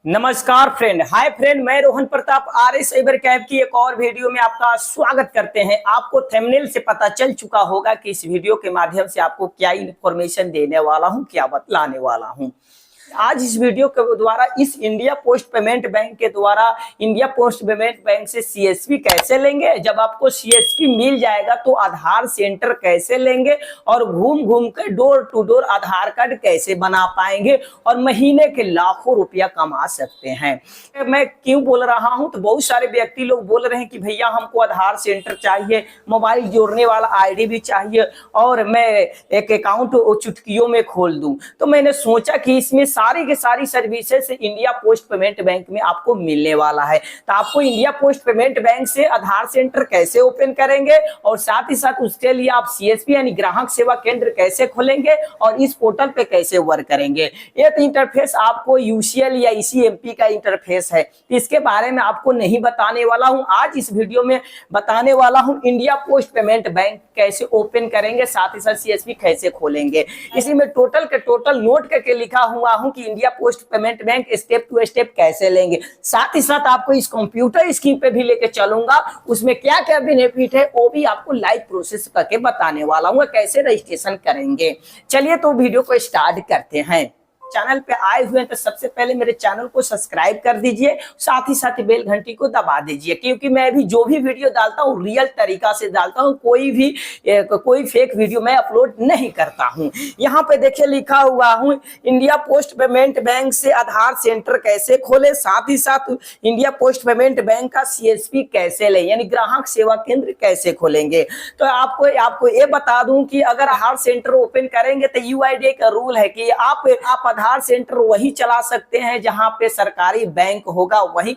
नमस्कार friend. Hi friend, मैं रोहन प्रताप आर्य cyber cab की एक और वीडियो में आपका स्वागत करते हैं। आपको थंबनेल से पता चल चुका होगा कि इस वीडियो के माध्यम से आपको क्या इन्फॉर्मेशन देने वाला हूं, क्या बतलाने वाला हूं। आज इस वीडियो के द्वारा इस इंडिया पोस्ट पेमेंट बैंक के द्वारा इंडिया पोस्ट पेमेंट बैंक से सीएसपी कैसे लेंगे, जब आपको सीएसपी मिल जाएगा तो आधार सेंटर कैसे लेंगे और घूम घूम कर door to door Aadhaar card कैसे बना पाएंगे और महीने के लाखों रुपया कमा सकते हैं। मैं क्यों बोल रहा हूं, तो बहुत सारे व्यक्ति लोग बोल रहे हैं कि भैया हमको आधार सेंटर चाहिए, मोबाइल जोड़ने वाला आईडी भी चाहिए और मैं एक अकाउंट चुटकियों में खोल दूं। तो मैंने सोचा कि इसमें सारी की सारी services India post payment bank में आपको मिलने वाला है। तो आपको इंडिया पोस्ट पेमेंट बैंक से आधार सेंटर कैसे ओपन करेंगे और साथ ही साथ उसके लिए आप सीएसपी यानी ग्राहक सेवा केंद्र कैसे खोलेंगे और इस पोर्टल पे कैसे वर्क करेंगे। ये तो इंटरफेस आपको यूसीएल या ईसीएमपी का इंटरफेस है, इसके बारे में आपको नहीं बताने वाला हूं। आज इस वीडियो में बताने वाला हूं इंडिया पोस्ट पेमेंट बैंक कैसे ओपन करेंगे, साथ ही साथ सीएसपी कैसे खोलेंगे। इसी में टोटल के टोटल नोट करके लिखा हुआ हूं कि India post payment bank step to step कैसे लेंगे। साथ ही साथ आपको इस कंप्यूटर स्क्रीन पे भी लेके चलूंगा, उसमें क्या क्या बेनिफिट है वो भी आपको लाइव प्रोसेस करके बताने वाला हूं, कैसे रजिस्ट्रेशन करेंगे। चलिए तो वीडियो को स्टार्ट करते हैं। चैनल पे आए हुए हैं तो सबसे पहले मेरे चैनल को सब्सक्राइब कर दीजिए, साथ ही साथ बेल घंटी को दबा दीजिए, क्योंकि मैं भी जो भी वीडियो डालता हूँ रियल तरीका से डालता हूँ, कोई फेक वीडियो मैं अपलोड नहीं करता हूँ। यहाँ पे देखिए लिखा हुआ हूँ इंडिया पोस्ट पेमेंट बैंक से आधार सेंटर कैसे खोले, साथ ही साथ इंडिया पोस्ट पेमेंट बैंक का सीएसपी कैसे ले यानी ग्राहक सेवा केंद्र कैसे खोलेंगे। तो आपको ये बता दूं कि अगर आधार सेंटर ओपन करेंगे तो यूआईडी का रूल है कि आप आधार सेंटर वही चला सकते हैं जहां पे सरकारी बैंक होगा, वही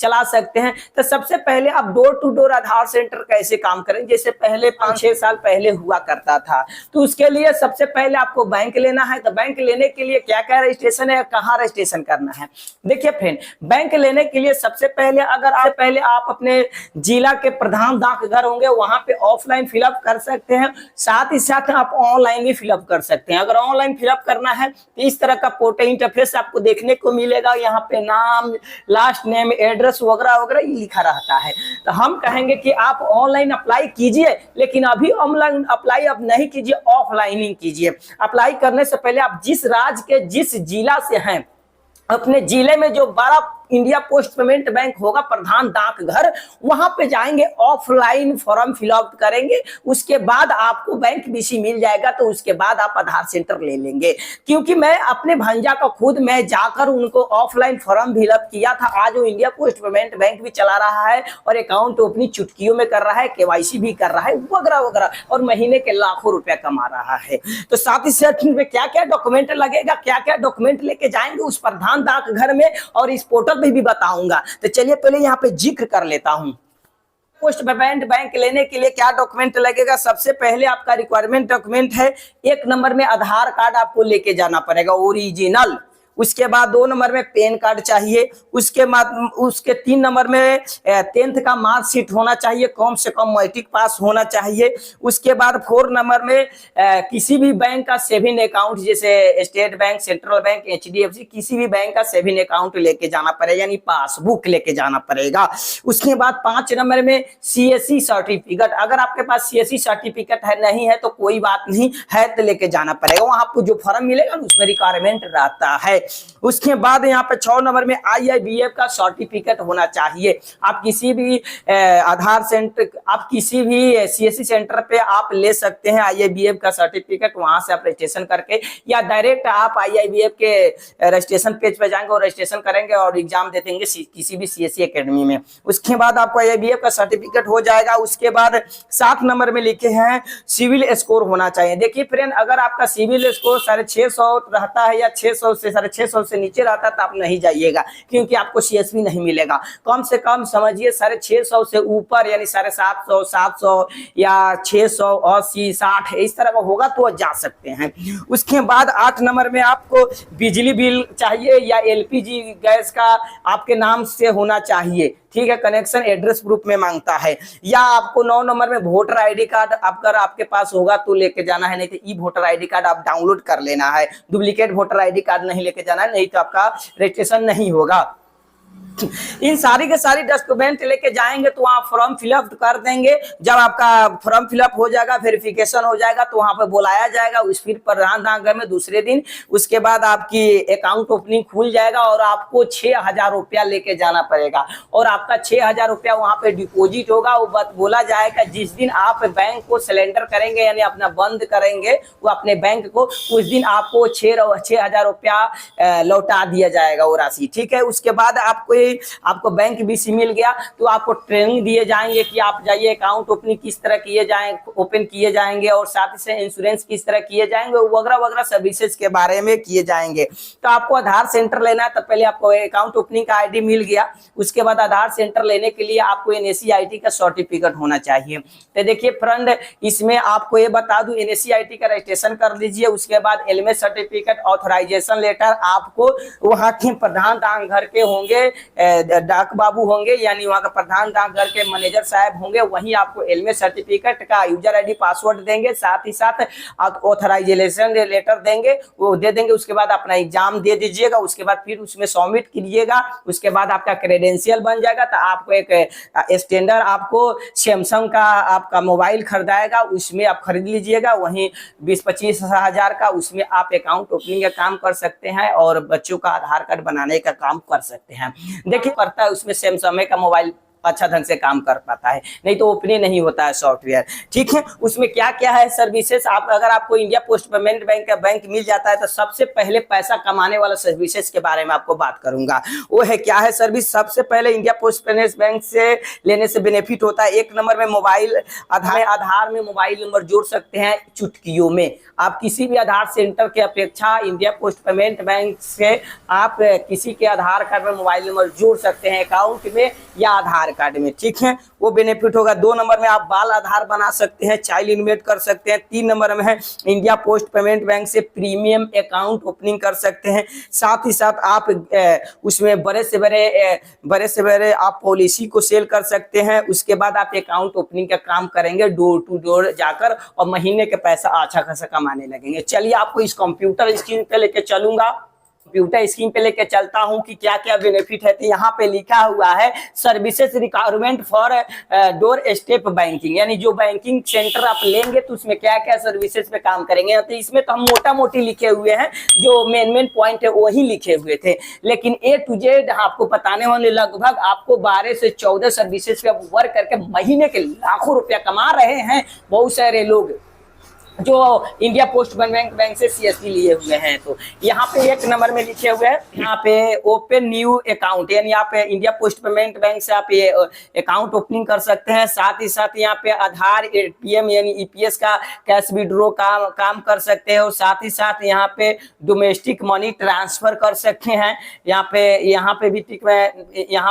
चला सकते हैं। तो सबसे पहले आप door to door Aadhaar centre कैसे काम करें, जैसे पहले 5-6 साल पहले हुआ करता था। तो उसके लिए सबसे पहले आपको बैंक लेना है। तो बैंक लेने के लिए क्या क्या रजिस्ट्रेशन है, कहाँ रजिस्ट्रेशन करना है। देखिए फ्रेंड, बैंक लेने के लिए सबसे पहले आप अपने जिला के प्रधान डाकघर होंगे वहां पे ऑफलाइन फिलअप कर सकते हैं, साथ ही साथ आप ऑनलाइन भी फिलअप कर सकते हैं। अगर ऑनलाइन फिलअप करना है तो इस तरह का पोर्टल इंटरफेस आपको देखने को मिलेगा। यहाँ पे नाम, लास्ट नेम, एड्रेस वगैरह वगैरह लिखा रहता है। तो हम कहेंगे कि आप ऑनलाइन अप्लाई कीजिए, लेकिन अभी ऑनलाइन अप्लाई अब नहीं कीजिए, ऑफलाइन ही कीजिए। अप्लाई करने से पहले आप जिस राज्य के जिस जिला से हैं, अपने जिले में जो बड़ा इंडिया पोस्ट पेमेंट बैंक होगा प्रधान डाकघर, वहां पे जाएंगे, ऑफलाइन फॉर्म फिलअप करेंगे, उसके बाद आपको बैंक बीसी मिल जाएगा। तो उसके बाद आप आधार सेंटर ले लेंगे। क्योंकि मैं अपने भांजा का खुद मैं जाकर उनको ऑफलाइन फॉर्म फिलअप किया था। आज वो इंडिया पोस्ट पेमेंट बैंक भी चला रहा है और अकाउंट अपनी चुटकियों में कर रहा है, केवाईसी भी कर रहा है वगैरह वगैरह, और महीने के लाखों रुपया कमा रहा है। तो साथ ही साथ में क्या क्या डॉक्यूमेंट लगेगा, क्या क्या डॉक्यूमेंट लेके जाएंगे उस प्रधान डाकघर में, और इस पोर्टल भी बताऊंगा। तो चलिए पहले यहाँ पे जिक्र कर लेता हूं। पोस्ट पेमेंट बैंक लेने के लिए क्या डॉक्यूमेंट लगेगा। सबसे पहले आपका रिक्वायरमेंट डॉक्यूमेंट है, 1 नंबर में आधार कार्ड आपको लेके जाना पड़ेगा ओरिजिनल। उसके बाद 2 नंबर में पैन कार्ड चाहिए। उसके 3 नंबर में 10th का मार्कशीट होना चाहिए, कम से कम मैट्रिक पास होना चाहिए। उसके बाद 4 नंबर में किसी भी बैंक का सेविंग अकाउंट, जैसे state bank, central bank, HDFC, किसी भी बैंक का सेविंग अकाउंट लेके जाना पड़ेगा, यानी पासबुक लेके जाना पड़ेगा। उसके बाद 5 नंबर में सीएससी सर्टिफिकेट। अगर आपके पास सीएससी सर्टिफिकेट है, नहीं है तो कोई बात नहीं है, तो लेके जाना पड़ेगा। वहां आपको जो फॉर्म मिलेगा उसमें रिक्वायरमेंट रहता है। उसके बाद यहाँ पे 6 नंबर में आईआईबीएफ का सर्टिफिकेट होना चाहिए। आप किसी भी आधार सेंटर, आप किसी भी सीएससी सेंटर पे आप ले सकते हैं आईआईबीएफ का सर्टिफिकेट, वहां से आप रजिस्ट्रेशन करके, या डायरेक्ट आप आईआईबीएफ के रजिस्ट्रेशन पेज पे जाएंगे और रजिस्ट्रेशन करेंगे और एग्जाम दे देंगे किसी भी सीएससी एकेडमी में। उसके बाद आपको आईआईबीएफ का सर्टिफिकेट हो जाएगा। उसके बाद 7 नंबर में लिखे हैं सिविल स्कोर होना चाहिए। देखिए फ्रेंड, अगर आपका सिविल स्कोर 650 रहता है या 600 से 650 से नीचे रहता है तो आप नहीं जाइएगा, क्योंकि आपको सीएसपी नहीं मिलेगा। कम से कम समझिए 650 से ऊपर, यानी 750, 700 या 680, 60 इस तरह का होगा तो जा सकते हैं। उसके बाद 8 नंबर में आपको बिजली बिल चाहिए या एलपीजी गैस का आपके नाम से होना चाहिए। ठीक है, कनेक्शन एड्रेस प्रूफ में मांगता है, या आपको 9 नंबर में वोटर आईडी कार्ड अगर आपके पास होगा तो लेके जाना है, नहीं तो ई वोटर आईडी कार्ड आप डाउनलोड कर लेना है। डुप्लीकेट वोटर आईडी कार्ड नहीं लेके जाना है, नहीं तो आपका रजिस्ट्रेशन नहीं होगा। इन सारी के सारी डॉक्यूमेंट लेके जाएंगे तो वहाँ फॉर्म फिलअप कर देंगे। जब आपका फॉर्म फिलअप हो जाएगा, वेरिफिकेशन हो जाएगा, तो वहां पे बुलाया जाएगा उस फिर प्रधान डाकघर में दूसरे दिन। उसके बाद आपकी अकाउंट ओपनिंग खुल जाएगा और आपको 6,000 रुपया लेके जाना पड़ेगा और आपका 6,000 रुपया वहां पे डिपोजिट होगा। वो बोला जाएगा जिस दिन आप बैंक को सिलेंडर करेंगे यानी अपना बंद करेंगे वो अपने बैंक को, उस दिन आपको 6,000 रुपया लौटा दिया जाएगा वो राशि। ठीक है, उसके बाद आपको बैंक बीसी मिल गया तो आपको ट्रेनिंग दिए जाएंगे कि आप जाइए अकाउंट ओपनिंग किस तरह ओपन किए जाएंगे और साथ ही इंश्योरेंस किस तरह किए जाएंगे, वगैरह वगैरह सर्विसेज के बारे में किए जाएंगे। तो आपको आधार सेंटर लेना है, तो पहले आपको अकाउंट ओपनिंग का आईडी मिल गया, उसके बाद आधार सेंटर लेने के लिए आपको NSE-IT का सर्टिफिकेट होना चाहिए। तो देखिए फ्रेंड, इसमें आपको ये बता दूं NSE-IT का रजिस्ट्रेशन कर लीजिए, उसके बाद LMS सर्टिफिकेट ऑथराइजेशन लेटर आपको वहां के प्रधान डाकघर के होंगे, डाक बाबू होंगे यानी वहां का प्रधान डाकघर के मैनेजर साहब होंगे, वहीं आपको LMS सर्टिफिकेट का यूजर आईडी पासवर्ड देंगे, साथ ही साथ ऑथराइजेशन लेटर देंगे, वो दे देंगे। उसके बाद अपना एग्जाम दे दीजिएगा, उसके बाद फिर उसमें सबमिट कीजिएगा, उसके बाद आपका क्रेडेंशियल बन जाएगा। तो आपको एक स्टैंडर्ड आपको सैमसंग का आपका मोबाइल खरीदाएगा, उसमें आप खरीद लीजिएगा, वहीं 20-25 हजार का उसमें आप अकाउंट ओपनिंग का काम कर सकते हैं और बच्चों का आधार कार्ड बनाने का काम कर सकते हैं। देखिए पड़ता है उसमें सैमसंग का मोबाइल अच्छा ढंग से काम कर पाता है, नहीं तो ओपन नहीं होता है सॉफ्टवेयर। ठीक है, उसमें क्या क्या है सर्विसेज, आप अगर आपको इंडिया पोस्ट पेमेंट बैंक का बैंक मिल जाता है तो सबसे पहले पैसा कमाने वाला सर्विसेज के बारे में आपको बात करूंगा। वो है क्या है सर्विस, सबसे पहले इंडिया पोस्ट पेमेंट बैंक से लेने से बेनिफिट होता है। 1 नंबर में मोबाइल आधार में मोबाइल नंबर जोड़ सकते हैं चुटकियों में। आप किसी भी आधार सेंटर के अपेक्षा इंडिया पोस्ट पेमेंट बैंक से आप किसी के आधार कार्ड में मोबाइल नंबर जोड़ सकते हैं अकाउंट में या आधार कार्ड में। ठीक है, वो बेनिफिट होगा। 2 नंबर में आप बाल आधार बना सकते हैं, चाइल्ड इन्वेट कर सकते हैं। 3 नंबर में है इंडिया पोस्ट पेमेंट बैंक से प्रीमियम अकाउंट ओपनिंग कर सकते हैं। साथ ही साथ आप उसमें बड़े से बड़े आप पॉलिसी को सेल कर सकते हैं। उसके बाद आप अकाउंट ओपनिंग का काम करेंगे, डोर टू डोर जाकर, और महीने के पैसा अच्छा खासा कमाने लगेंगे। चलिए आपको इस कंप्यूटर स्क्रीन पे लेके चलूंगा, कंप्यूटर स्क्रीन पे लेके चलता हूं कि क्या क्या बेनिफिट है। तो यहाँ पे लिखा हुआ है services requirement for door step banking, यानी जो बैंकिंग सेंटर आप लेंगे तो उसमें क्या क्या सर्विसेज पे काम करेंगे। तो इसमें तो हम मोटा मोटी लिखे हुए हैं, जो मेन पॉइंट है वही लिखे हुए थे, लेकिन A to Z आपको बताने वाले लगभग आपको 12 से 14 सर्विसेज पे वर्क करके महीने के लाखों रुपया कमा रहे हैं बहुत सारे लोग जो इंडिया पोस्ट पेमेंट बैंक से CSP लिए हुए हैं। तो यहाँ पे 1 नंबर में लिखे हुए हैं, यहाँ पे ओपन न्यू अकाउंट, यानी आप इंडिया पोस्ट पेमेंट बैंक से आप ये अकाउंट ओपनिंग कर सकते हैं। साथ ही साथ यहाँ पे आधार ATM यानी EPS का कैश विड्रॉ का काम कर सकते हैं और साथ ही साथ यहाँ पे डोमेस्टिक मनी ट्रांसफर कर सकते हैं। यहाँ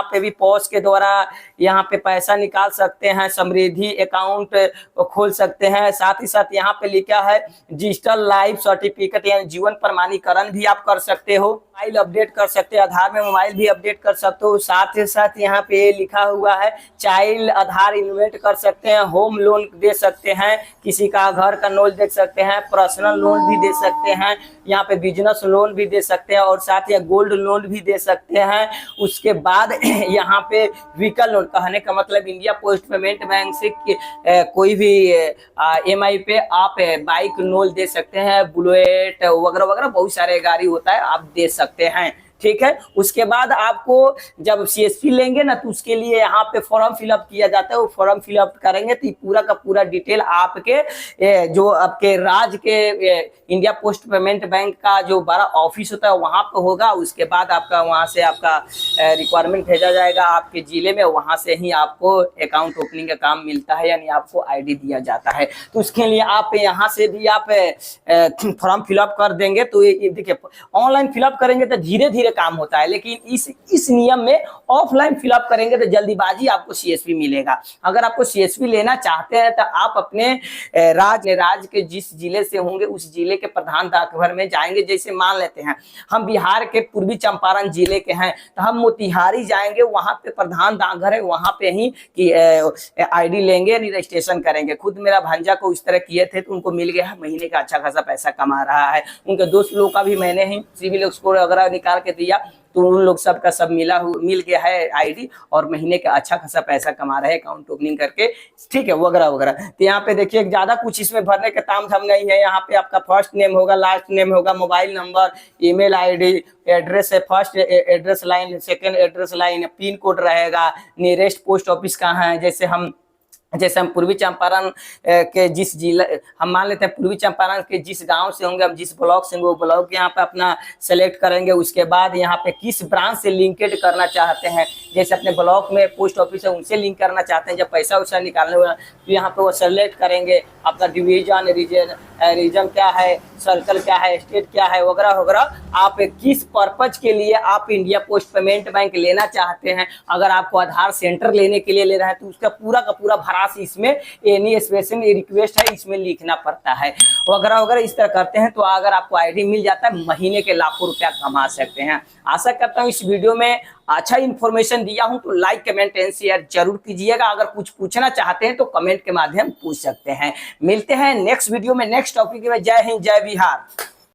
पे भी पॉस के द्वारा यहाँ पे पैसा निकाल सकते हैं, समृद्धि अकाउंट खोल सकते हैं। साथ ही साथ यहाँ पे लिखा है डिजिटल लाइफ सर्टिफिकेट यानी जीवन प्रमाणीकरण भी आप कर सकते हो, मोबाइल अपडेट कर सकते हैं, आधार में मोबाइल भी अपडेट कर सकते हो। साथ ही साथ यहाँ पे लिखा हुआ है चाइल्ड आधार इन्वेट कर सकते हैं, होम लोन दे सकते हैं, किसी का घर का लोन दे सकते हैं, पर्सनल लोन भी दे सकते हैं, यहाँ पे बिजनेस लोन भी दे सकते हैं और साथ ही गोल्ड लोन भी दे सकते हैं। उसके बाद यहाँ पे व्हीकल लोन, कहने का मतलब इंडिया पोस्ट पेमेंट बैंक से कोई भी EMI पे आप बाइक लोन दे सकते हैं, बुलेट वगैरह वगैरह बहुत सारे गाड़ी होता है आप दे सकते हैं। ठीक है, उसके बाद आपको जब CSP लेंगे ना तो उसके लिए यहाँ पे फॉर्म फिलअप किया जाता है। वो फॉर्म फिलअप करेंगे तो पूरा का पूरा डिटेल आपके जो आपके राज्य के इंडिया पोस्ट पेमेंट बैंक का जो बड़ा ऑफिस होता है वहां पे होगा। उसके बाद आपका वहां से आपका रिक्वायरमेंट भेजा जाएगा आपके जिले में, वहां से ही आपको अकाउंट ओपनिंग का काम मिलता है यानी आपको ID दिया जाता है। तो उसके लिए आप यहाँ से भी आप फॉर्म फिलअप कर देंगे। तो ये देखिए ऑनलाइन फिलअप करेंगे तो धीरे धीरे ये काम होता है। लेकिन इस नियम में ऑफलाइन फिलअप करेंगे तो जल्दीबाजी आपको सीएसपी मिलेगा। अगर आपको सीएसपी लेना चाहते हैं तो आप अपने राज्य के जिस जिले से होंगे उस जिले के प्रधान डाकघर में जाएंगे। जैसे मान लेते हैं हम बिहार के पूर्वी चंपारण जिले के हैं तो हम मोतिहारी जाएंगे, वहां पे प्रधान डाकघर है, वहां पे ही कि आईडी लेंगे, रजिस्ट्रेशन करेंगे। खुद मेरा भांजा को इस तरह किए थे तो उनको मिल गया, महीने का अच्छा खासा पैसा कमा रहा है। उनके दोस्त लोग का भी मैंने ही सिविल स्कोर वगैरह निकाल के दिया तो उन लोग सबका सब मिल गया है आईडी और महीने का अच्छा खासा पैसा कमा रहे हैं अकाउंट ओपनिंग करके, ठीक है, वगैरह वगैरह। तो यहाँ पे देखिए ज्यादा कुछ इसमें भरने का ताम झाम नहीं है। यहाँ पे आपका फर्स्ट नेम होगा, लास्ट नेम होगा, mobile number, email ID, address है, first address line, second address line, pin code रहेगा, नियरेस्ट पोस्ट ऑफिस कहाँ है। जैसे हम पूर्वी चंपारण के जिस जिला, हम मान लेते हैं पूर्वी चंपारण के जिस गांव से होंगे, हम जिस ब्लॉक से होंगे वो ब्लॉक यहाँ पे अपना सेलेक्ट करेंगे। उसके बाद यहाँ पे किस ब्रांच से लिंकेड करना चाहते हैं, जैसे अपने ब्लॉक में पोस्ट ऑफिस है उनसे लिंक करना चाहते हैं, जब पैसा वैसा निकालने हुआ तो यहाँ पे वो सेलेक्ट करेंगे। अपना डिवीजन, रीजन क्या है, सर्कल क्या है, स्टेट क्या है, वगैरह वगैरह। आप किस पर्पज के लिए आप इंडिया पोस्ट पेमेंट बैंक लेना चाहते हैं, अगर आपको आधार सेंटर लेने के लिए ले रहे हैं तो उसका पूरा का पूरा भरास इसमें एनी स्पेशल रिक्वेस्ट है इसमें लिखना पड़ता है, वगैरह वगैरह। इस तरह करते हैं तो अगर आपको आईडी मिल जाता है महीने के लाखों रुपया कमा सकते हैं। आशा करता हूँ इस वीडियो में अच्छा इन्फॉर्मेशन दिया हूं तो लाइक, कमेंट एंड शेयर जरूर कीजिएगा। अगर कुछ पूछना चाहते हैं तो कमेंट के माध्यम पूछ सकते हैं। मिलते हैं नेक्स्ट वीडियो में नेक्स्ट टॉपिक में। जय हिंद, जय बिहार।